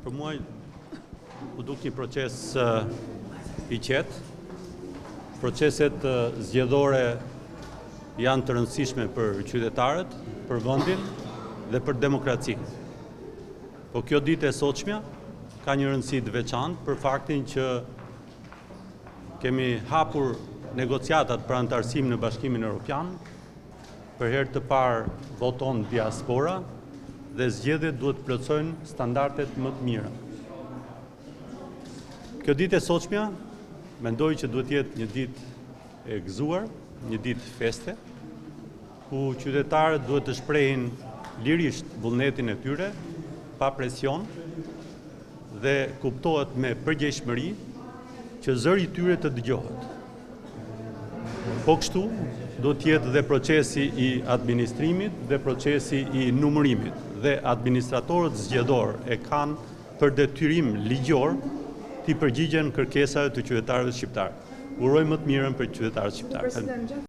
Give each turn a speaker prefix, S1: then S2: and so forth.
S1: Për mua u duk një proces I qetë. Proceset zgjedhore janë të rëndësishme për qytetarët, për vendin dhe për demokracinë. Po kjo ditë e sotshme ka një rëndësi të veçantë për faktin që kemi hapur negociatat për antarësim në Bashkimin Evropian. Për herë të parë voton diaspora dhe zgjedhjet duhet plotësojnë standardet më të mira. Kjo ditë e sotshme mendoj që duhet jetë një ditë e gëzuar, një ditë feste, ku qytetarët duhet të shprehin lirisht vullnetin e tyre, pa presion dhe kuptohet me përgjegjshmëri që zëri I tyre të dëgjohet. Po kështu do të jetë dhe procesi I administrimit dhe procesi I numërimit dhe administratorët zgjedhor e kanë për detyrim ligjor të përgjigjen kërkesave të qytetarëve shqiptar. Uroj më të mirën për qytetarët shqiptar.